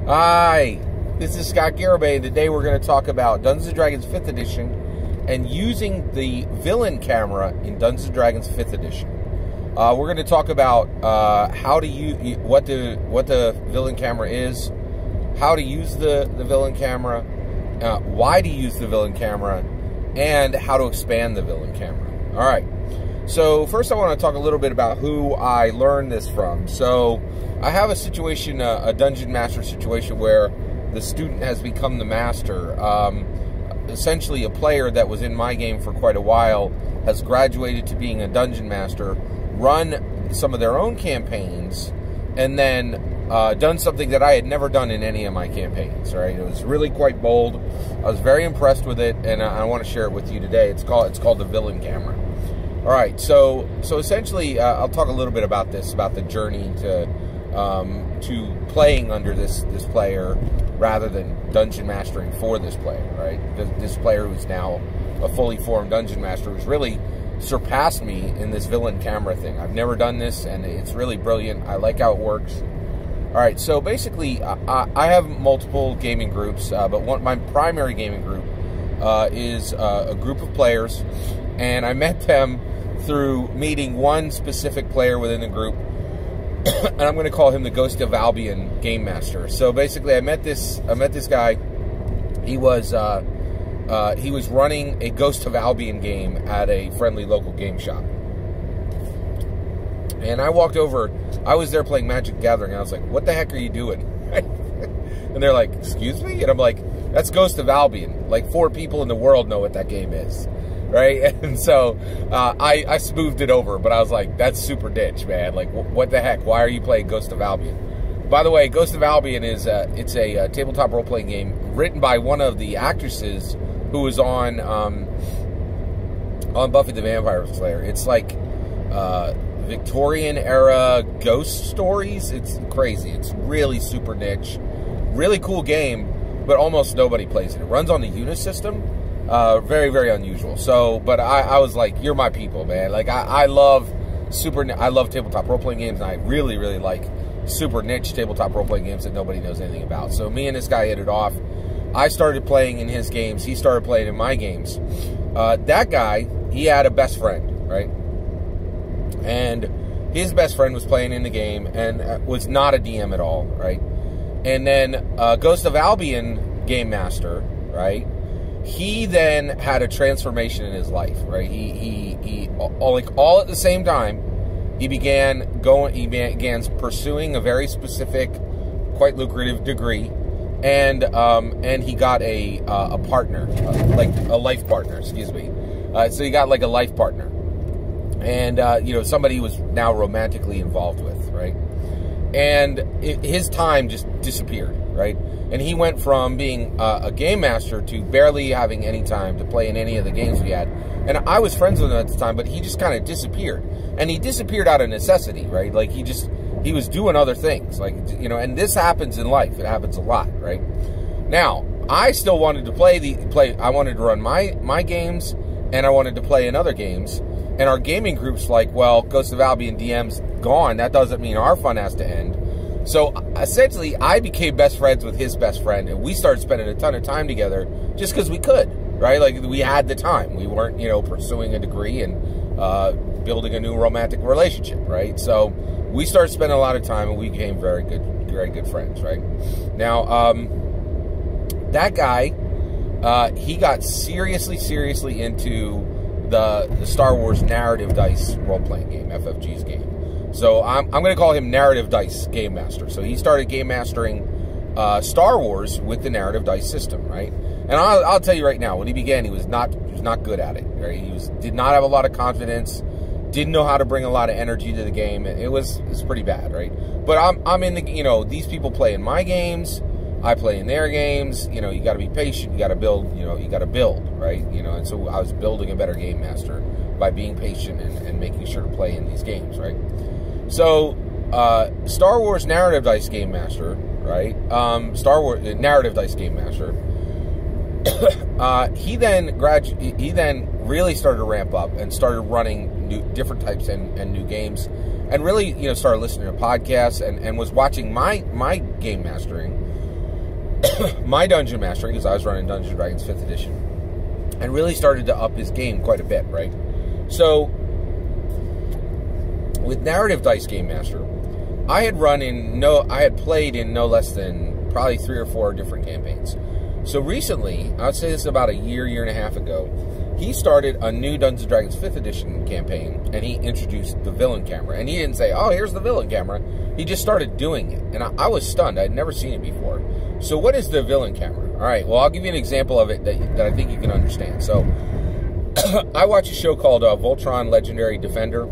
Hi, this is Scott Garibay. Today we're going to talk about Dungeons & Dragons 5th Edition and using the villain camera in Dungeons & Dragons 5th Edition. We're going to talk about how to use what the villain camera is, how to use the villain camera, why to use the villain camera, and how to expand the villain camera. All right. So first I want to talk a little bit about who I learned this from. So I have a situation, a dungeon master situation where the student has become the master. Essentially a player that was in my game for quite a while has graduated to being a dungeon master, run some of their own campaigns, and then done something that I had never done in any of my campaigns, right? It was really quite bold. I was very impressed with it, and I want to share it with you today. It's called the villain camera. All right, so essentially, I'll talk a little bit about this, about the journey to playing under this player rather than dungeon mastering for this player, right? Because this player who's now a fully formed dungeon master who's really surpassed me in this villain camera thing. I've never done this, and it's really brilliant. I like how it works. All right, so basically, I have multiple gaming groups, but my primary gaming group is a group of players, and I met them through meeting one specific player within the group, and I'm going to call him the Ghost of Albion Game Master. So basically, I met this guy. He was running a Ghost of Albion game at a friendly local game shop, and I walked over. I was there playing Magic the Gathering, and I was like, "What the heck are you doing?" And they're like, "Excuse me?" And I'm like, "That's Ghost of Albion. Like 4 people in the world know what that game is." Right? And so I smoothed it over, but I was like, that's super niche, man. Like, what the heck? Why are you playing Ghost of Albion? By the way, Ghost of Albion is it's a tabletop role-playing game written by one of the actresses who was on Buffy the Vampire Slayer. It's like Victorian-era ghost stories. It's crazy. It's really super niche. Really cool game, but almost nobody plays it. It runs on the Unis system. Very, very unusual. So, but I was like, you're my people, man. Like, I love tabletop role-playing games, and I really, really like super niche tabletop role-playing games that nobody knows anything about. So me and this guy hit it off. I started playing in his games. He started playing in my games. That guy, he had a best friend, right? And his best friend was playing in the game and was not a DM at all, right? And then Ghost of Albion Game Master, right? He then had a transformation in his life, right? He all at the same time, he began pursuing a very specific, quite lucrative degree, and he got a partner, like a life partner, excuse me. So he got like a life partner, and somebody he was now romantically involved with, right? And his time just disappeared, right? And he went from being a game master to barely having any time to play in any of the games we had. And I was friends with him at the time, but he just kind of disappeared. And he disappeared out of necessity, right? Like, he was doing other things. Like, and this happens in life. It happens a lot, right? Now, I still wanted to play. I wanted to run my games, and I wanted to play in other games. And our gaming group's like, well, Ghost of Albion DM's gone. That doesn't mean our fun has to end. So, essentially, I became best friends with his best friend, and we started spending a ton of time together just because we could, right? Like, we had the time. We weren't, pursuing a degree and building a new romantic relationship, right? So, we started spending a lot of time, and we became very good friends, right? Now, that guy, he got seriously into the Star Wars narrative dice role-playing game, FFG's game. So I'm going to call him Narrative Dice Game Master. So he started game mastering Star Wars with the Narrative Dice system, right? And I'll tell you right now, when he began, he was not good at it. Right? He did not have a lot of confidence, didn't know how to bring a lot of energy to the game. It's pretty bad, right? But I'm in the these people play in my games, I play in their games. You got to be patient. You got to build. You got to build, right? And so I was building a better game master by being patient and making sure to play in these games, right? So, Star Wars Narrative Dice Game Master, right? Star Wars Narrative Dice Game Master. He then really started to ramp up and started running different types and new games, and really started listening to podcasts and was watching my game mastering my dungeon mastering, because I was running Dungeons & Dragons 5th edition, and really started to up his game quite a bit, right? So, with Narrative Dice Game Master, I had played in no less than probably 3 or 4 different campaigns. So recently, I'd say this is about a year and a half ago, he started a new Dungeons & Dragons 5th edition campaign, and he introduced the villain camera. And he didn't say, oh, here's the villain camera. He just started doing it. And I was stunned. I'd never seen it before. So what is the villain camera? All right, well, I'll give you an example of it that I think you can understand. So I watch a show called Voltron Legendary Defender.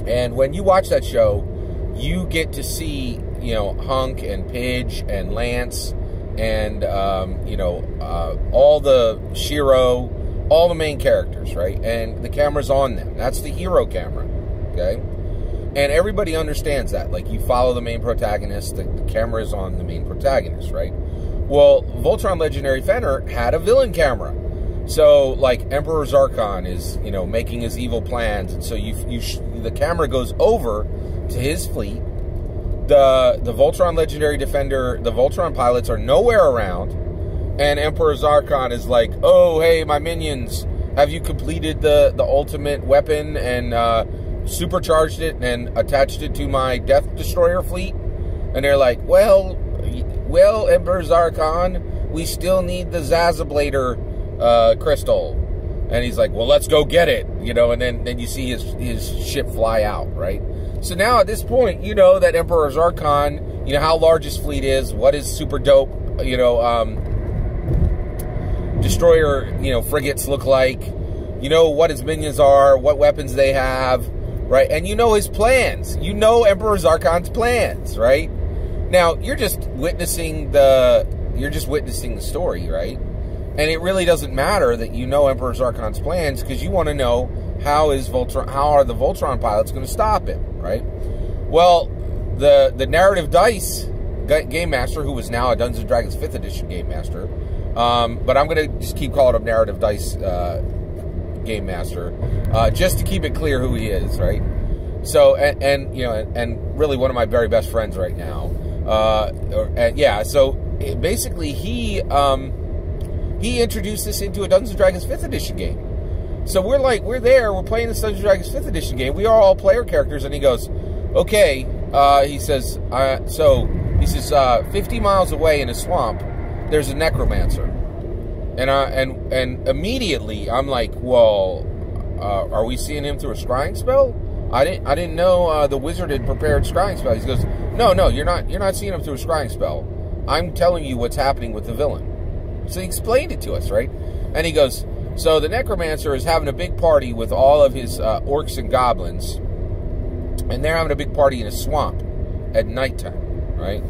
And when you watch that show, you get to see, you know, Hunk and Pidge and Lance and, all the Shiro, all the main characters, right? And the camera's on them. That's the hero camera, okay? And everybody understands that. Like, you follow the main protagonist, the camera is on the main protagonist, right? Well, Voltron Legendary Defender had a villain camera. So, like, Emperor Zarkon is, you know, making his evil plans, and so the camera goes over to his fleet. The Voltron Legendary Defender, the Voltron pilots are nowhere around, and Emperor Zarkon is like, oh, hey, my minions, have you completed the ultimate weapon and supercharged it and attached it to my Death Destroyer fleet? And they're like, well, Emperor Zarkon, we still need the Zazablader crystal. And he's like, well, let's go get it, you know, and then you see his ship fly out, right? So now at this point, you know that Emperor Zarkon, you know how large his fleet is, what his super dope, you know, destroyer, you know, frigates look like, you know what his minions are, what weapons they have, right? And you know his plans. You know Emperor Zarkon's plans, right? Now, you're just witnessing the story, right? And it really doesn't matter that you know Emperor Zarkon's plans, because you want to know how are the Voltron pilots going to stop him, right? Well, the Narrative Dice Game Master, who is now a Dungeons & Dragons 5th edition Game Master, but I'm going to just keep calling him Narrative Dice Game Master, just to keep it clear who he is, right? So, and you know, and really one of my very best friends right now. Yeah, so basically he introduced this into a Dungeons & Dragons 5th edition game. So we're playing this Dungeons & Dragons 5th edition game. We are all player characters, and he goes, okay, he says, 50 miles away in a swamp, there's a necromancer. And immediately I'm like, well, are we seeing him through a scrying spell? I didn't know the wizard had prepared scrying spells. He goes, no, you're not seeing him through a scrying spell. I'm telling you what's happening with the villain. So he explained it to us, right? And he goes, so the necromancer is having a big party with all of his orcs and goblins, and they're having a big party in a swamp at nighttime, right?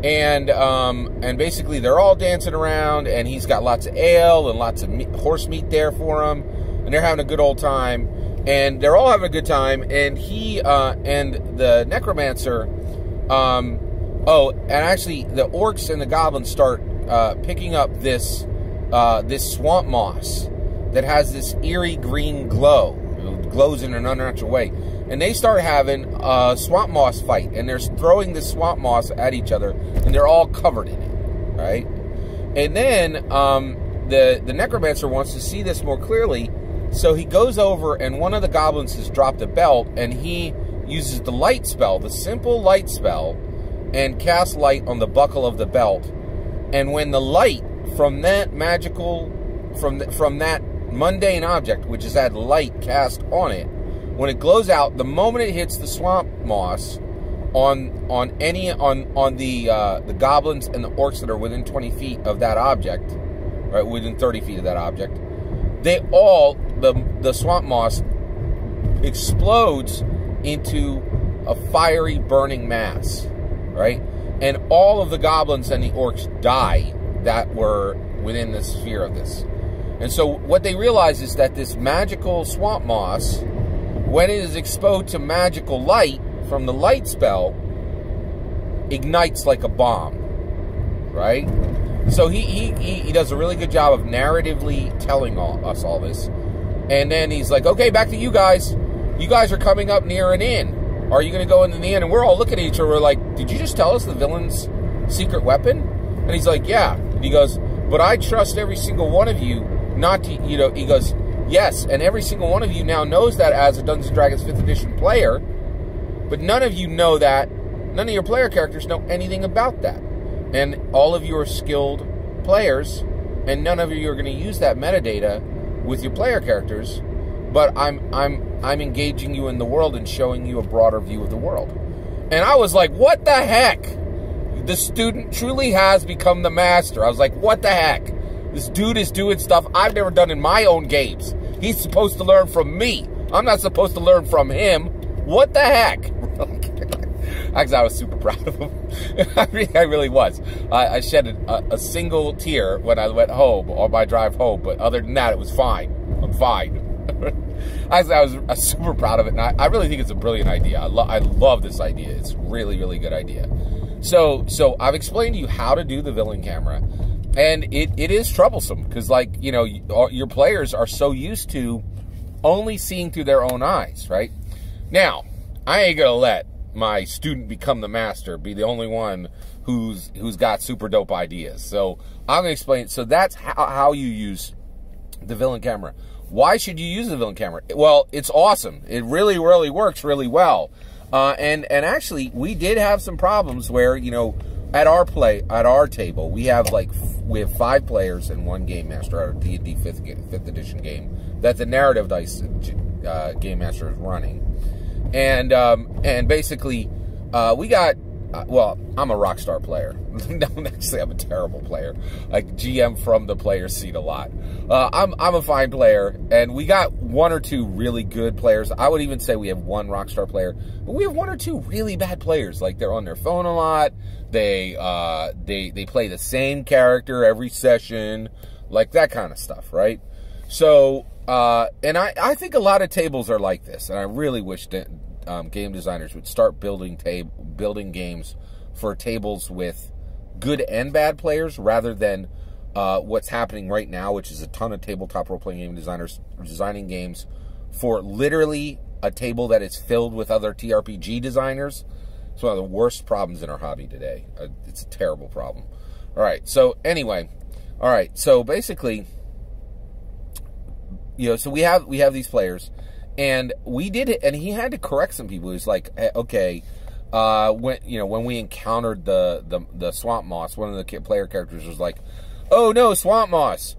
And basically they're all dancing around, and he's got lots of ale and lots of horse meat there for them, and they're having a good old time, and they're all having a good time, and he and the necromancer, and actually the orcs and the goblins start picking up this swamp moss that has this eerie green glow. It glows in an unnatural way. And they start having a swamp moss fight, and they're throwing this swamp moss at each other, and they're all covered in it, right? And then the necromancer wants to see this more clearly, so he goes over, and one of the goblins has dropped a belt, and he uses the light spell, the simple light spell, and casts light on the buckle of the belt. And when the light from that from that mundane object, which has had light cast on it, when it glows out, the moment it hits the swamp moss on the goblins and the orcs that are within 20 feet of that object, right, within 30 feet of that object, the swamp moss explodes into a fiery burning mass, right? And all of the goblins and the orcs die that were within the sphere of this. And so what they realize is that this magical swamp moss, when it is exposed to magical light from the light spell, ignites like a bomb, right? So he does a really good job of narratively telling us all this. And then he's like, okay, back to you guys. You guys are coming up near an inn. Are you going to go into the inn? And we're all looking at each other, we're like, did you just tell us the villain's secret weapon? And he's like, yeah. And he goes, but I trust every single one of you not to, you know, he goes, yes, and every single one of you now knows that as a Dungeons & Dragons 5th edition player, but none of you know that, none of your player characters know anything about that. And all of you are skilled players, and none of you are going to use that metadata with your player characters, but I'm engaging you in the world and showing you a broader view of the world. And I was like, what the heck? The student truly has become the master. I was like, what the heck? This dude is doing stuff I've never done in my own games. He's supposed to learn from me. I'm not supposed to learn from him. What the heck? Actually, I was super proud of him. I really was. I shed a single tear when I went home on my drive home, but other than that, it was fine. I'm fine. Actually, I was super proud of it, and I really think it's a brilliant idea. I love this idea. It's really, really good idea. So I've explained to you how to do the villain camera, and it is troublesome because, like, you know, your players are so used to only seeing through their own eyes, right? Now, I ain't gonna let my student become the master be the only one who's got super dope ideas. So I'm gonna explain. So that's how you use the villain camera. Why should you use the villain camera? Well, it's awesome. It really, really works really well. And actually, we did have some problems where, you know, at our table, we have 5 players and 1 game master, our D&D 5th edition game that the narrative dice game master is running. And basically, we got, well, I'm a rock star player. No, actually, I'm a terrible player. Like, GM from the player seat a lot. I'm a fine player, and we got 1 or 2 really good players. I would even say we have 1 rock star player, but we have 1 or 2 really bad players. Like, they're on their phone a lot. They play the same character every session, like that kind of stuff, right? So, and I think a lot of tables are like this, and I really wish that game designers would start building games for tables with good and bad players, rather than what's happening right now, which is a ton of tabletop role-playing game designers designing games for literally a table that is filled with other TRPG designers. It's one of the worst problems in our hobby today. It's a terrible problem. All right, so anyway, all right, so basically, you know, so we have these players, and we did it, and he had to correct some people. He was like, hey, okay, when we encountered the swamp moss, one of the player characters was like, oh no, swamp moss,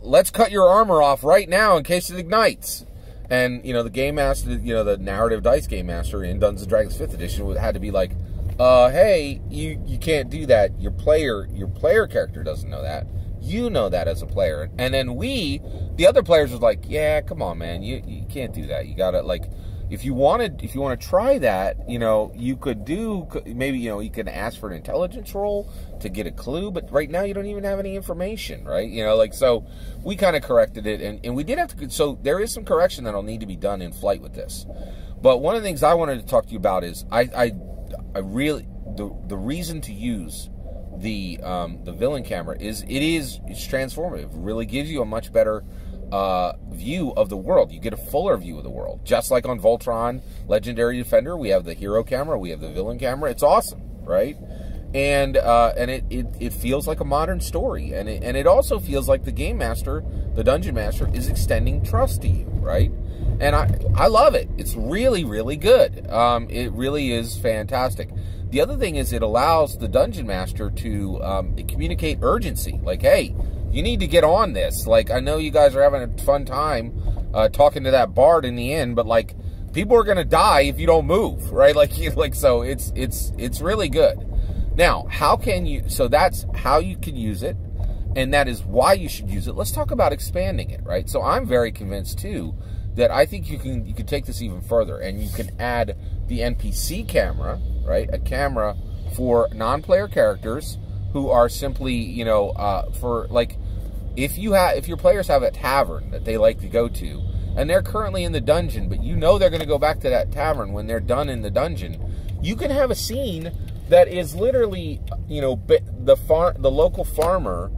let's cut your armor off right now in case it ignites. And, you know, the game master, you know, the narrative dice game master in Dungeons & Dragons 5th edition had to be like, hey, you can't do that. Your player character doesn't know that. You know that as a player. And then the other players was like, yeah, come on, man, you can't do that. You gotta, like, if you want to try that, you know, you could do, maybe, you know, you can ask for an intelligence roll to get a clue, but right now you don't even have any information, right? You know, like, so we kind of corrected it, and we did have to, so there is some correction that'll need to be done in flight with this. But one of the things I wanted to talk to you about is, I really, the reason to use the villain camera is it's transformative. It really gives you a much better view of the world. You get a fuller view of the world. Just like on Voltron Legendary Defender, we have the hero camera, we have the villain camera. It's awesome, right? And it feels like a modern story, and it also feels like the game master, the dungeon master, is extending trust to you, right? And I love it. It's really, really good. It really is fantastic. The other thing is it allows the dungeon master to communicate urgency. Like, hey, you need to get on this. Like, I know you guys are having a fun time talking to that bard in the inn, but, like, people are going to die if you don't move, right? Like so it's really good. Now, how can you, so that's how you can use it, and that is why you should use it. Let's talk about expanding it, right? So I'm very convinced, too, that I think you can take this even further, and you can add the NPC camera, right? A camera for non-player characters who are simply, you know, for, like, if your players have a tavern that they like to go to, and they're currently in the dungeon, but you know they're going to go back to that tavern when they're done in the dungeon, you can have a scene that is literally, you know, the local farmer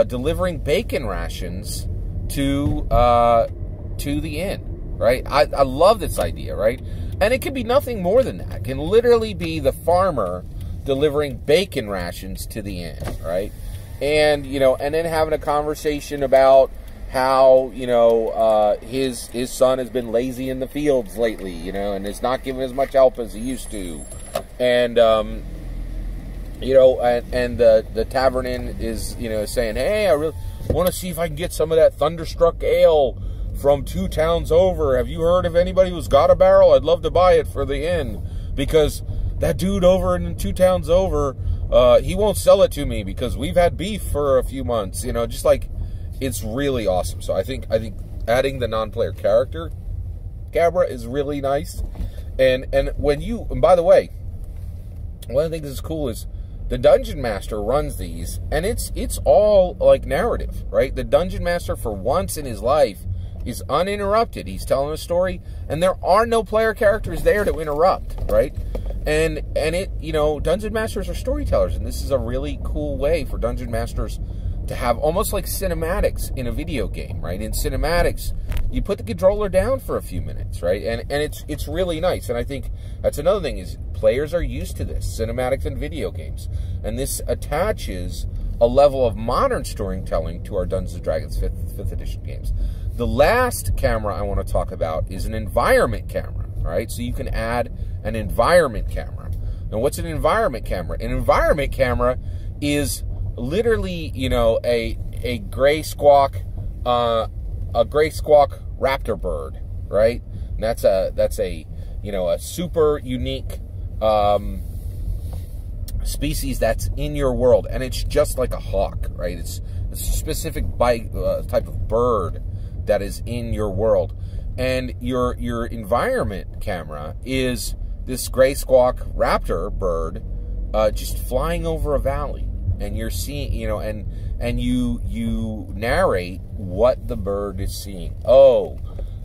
delivering bacon rations to the inn, right? I love this idea, right? And it can be nothing more than that. It can literally be the farmer delivering bacon rations to the inn, right? And, you know, and then having a conversation about how, you know, his son has been lazy in the fields lately, you know, and is not giving as much help as he used to. And, you know, and the tavern inn is, you know, saying, hey, I really want to see if I can get some of that Thunderstruck ale from 2 towns over. Have you heard of anybody who's got a barrel? I'd love to buy it for the inn, because that dude over in 2 towns over, he won't sell it to me because we've had beef for a few months. You know, just like, it's really awesome. So I think adding the non-player character camera is really nice. And by the way, one of the things that's cool is the Dungeon Master runs these, and it's all like narrative, right? The Dungeon Master, for once in his life, is uninterrupted. He's telling a story, and there are no player characters there to interrupt, right? And it, you know, Dungeon Masters are storytellers, and this is a really cool way for Dungeon Masters to have almost like cinematics in a video game, right? In cinematics, you put the controller down for a few minutes, right? And it's really nice. And I think that's another thing, is players are used to this, cinematics in video games. And this attaches a level of modern storytelling to our Dungeons & Dragons 5th edition games. The last camera I want to talk about is an environment camera, right? So you can add an environment camera. Now, what's an environment camera? An environment camera is literally, you know, a gray squawk raptor bird, right? And that's a you know, a super unique species that's in your world, and it's just like a hawk, right? It's a specific type of bird that is in your world, and your environment camera is this gray squawk raptor bird just flying over a valley, and you're seeing, you know, and you narrate what the bird is seeing. Oh,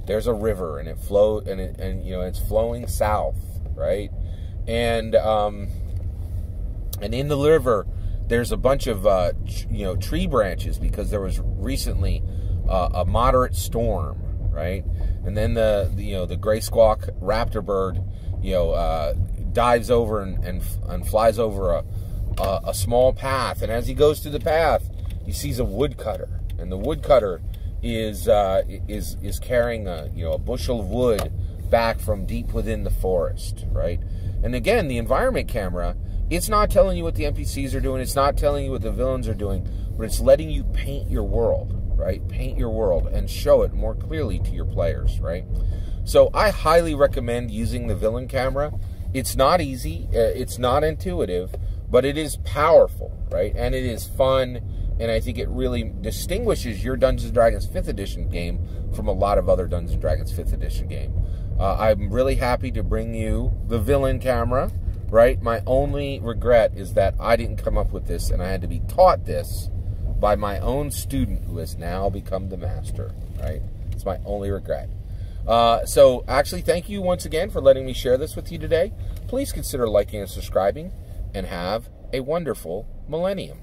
there's a river, and it flows, and you know, it's flowing south, right? And in the river, there's a bunch of you know, tree branches, because there was recently a moderate storm, right? And then the gray squawk raptor bird, you know, dives over and flies over a small path, and as he goes through the path, he sees a woodcutter, and the woodcutter is carrying a bushel of wood back from deep within the forest, right? And again, the environment camera, it's not telling you what the NPCs are doing, it's not telling you what the villains are doing, but it's letting you paint your world, right? Paint your world and show it more clearly to your players, right? So I highly recommend using the villain camera. It's not easy, it's not intuitive, but it is powerful, right? And it is fun, and I think it really distinguishes your Dungeons & Dragons 5th edition game from a lot of other Dungeons & Dragons 5th edition game. I'm really happy to bring you the villain camera, right? My only regret is that I didn't come up with this, and I had to be taught this by my own student who has now become the master, right? It's my only regret. So actually, thank you once again for letting me share this with you today. Please consider liking and subscribing, and have a wonderful millennium.